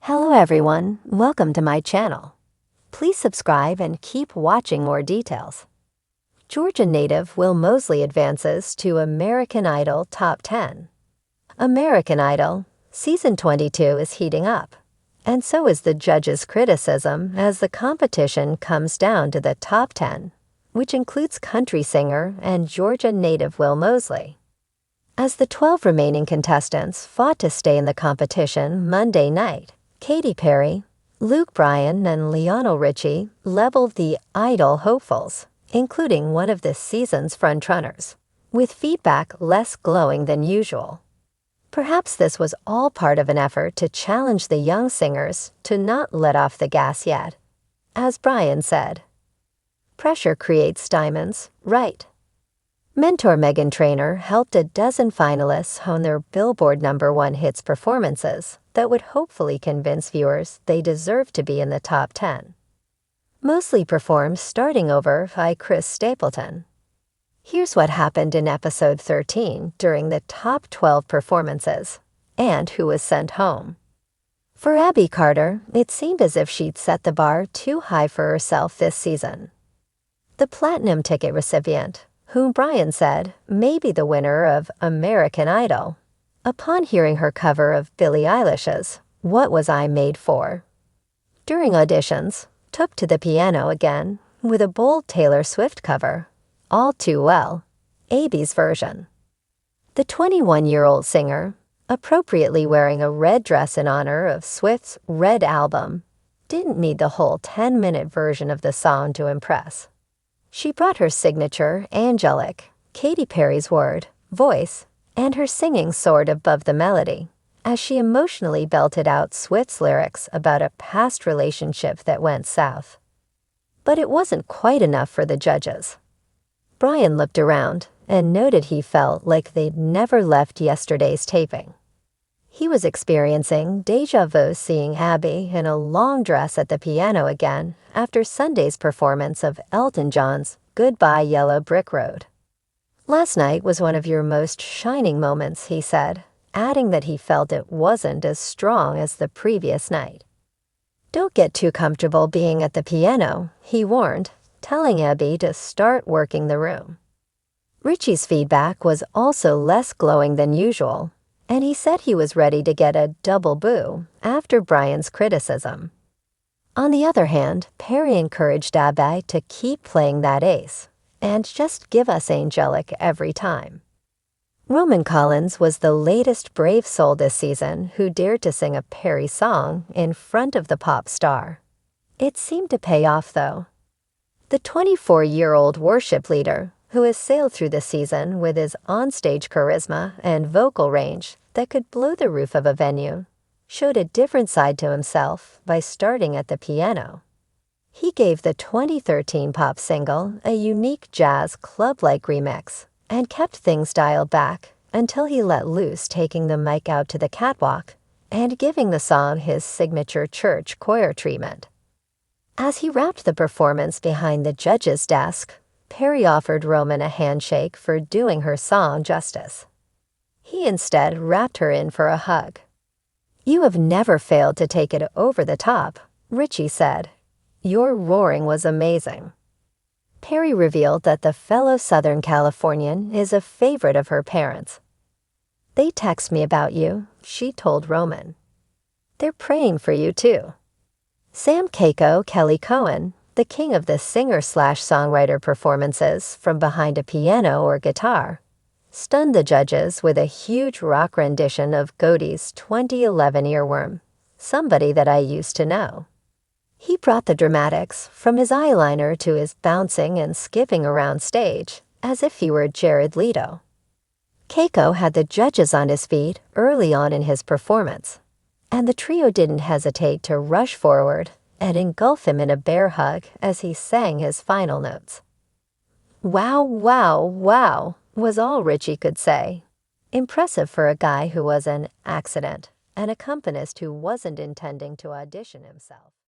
Hello everyone, welcome to my channel. Please subscribe and keep watching more details. Georgia native Will Moseley advances to American Idol Top 10. American Idol, Season 22 is heating up, and so is the judges' criticism as the competition comes down to the top 10, which includes country singer and Georgia native Will Moseley. As the 12 remaining contestants fought to stay in the competition Monday night, Katy Perry, Luke Bryan, and Lionel Richie leveled the Idol hopefuls, including one of this season's frontrunners, with feedback less glowing than usual. Perhaps this was all part of an effort to challenge the young singers to not let off the gas yet. As Bryan said, "Pressure creates diamonds, right?" Mentor Meghan Trainor helped a dozen finalists hone their Billboard #1 hits performances that would hopefully convince viewers they deserve to be in the top 10. Moseley performed Starting Over by Chris Stapleton. Here's what happened in episode 13 during the top 12 performances, and who was sent home. For Abby Carter, it seemed as if she'd set the bar too high for herself this season. The platinum ticket recipient, whom Bryan said may be the winner of American Idol, upon hearing her cover of Billie Eilish's What Was I Made For? During auditions, took to the piano again with a bold Taylor Swift cover, All Too Well, Abby's version. The 21-year-old singer, appropriately wearing a red dress in honor of Swift's Red album, didn't need the whole 10-minute version of the song to impress. She brought her signature, angelic, Katy Perry's word, voice, and her singing soared above the melody, as she emotionally belted out Swift's lyrics about a past relationship that went south. But it wasn't quite enough for the judges. Bryan looked around and noted he felt like they'd never left yesterday's taping. He was experiencing déjà vu seeing Abby in a long dress at the piano again after Sunday's performance of Elton John's Goodbye Yellow Brick Road. "Last night was one of your most shining moments," he said, adding that he felt it wasn't as strong as the previous night. "Don't get too comfortable being at the piano," he warned, telling Abby to start working the room. Richie's feedback was also less glowing than usual, and he said he was ready to get a double boo after Bryan's criticism. On the other hand, Perry encouraged Abby to keep playing that ace and just give us angelic every time. Roman Collins was the latest brave soul this season who dared to sing a Perry song in front of the pop star. It seemed to pay off, though. The 24-year-old worship leader, who has sailed through the season with his onstage charisma and vocal range that could blow the roof of a venue, showed a different side to himself by starting at the piano. He gave the 2013 pop single a unique jazz club-like remix and kept things dialed back until he let loose, taking the mic out to the catwalk and giving the song his signature church choir treatment. As he wrapped the performance behind the judge's desk, Perry offered Roman a handshake for doing her song justice. He instead wrapped her in for a hug. "You have never failed to take it over the top," Richie said. "Your roaring was amazing." Perry revealed that the fellow Southern Californian is a favorite of her parents. "They text me about you," she told Roman. "They're praying for you, too." Sam Keiko Kelly Cohen, the king of the singer-slash-songwriter performances from behind a piano or guitar, stunned the judges with a huge rock rendition of Godey's 2011 earworm, Somebody That I Used to Know. He brought the dramatics from his eyeliner to his bouncing and skipping around stage, as if he were Jared Leto. Keiko had the judges on his feet early on in his performance, and the trio didn't hesitate to rush forward and engulf him in a bear hug as he sang his final notes. "Wow, wow, wow," was all Richie could say. Impressive for a guy who was an accident, an accompanist who wasn't intending to audition himself.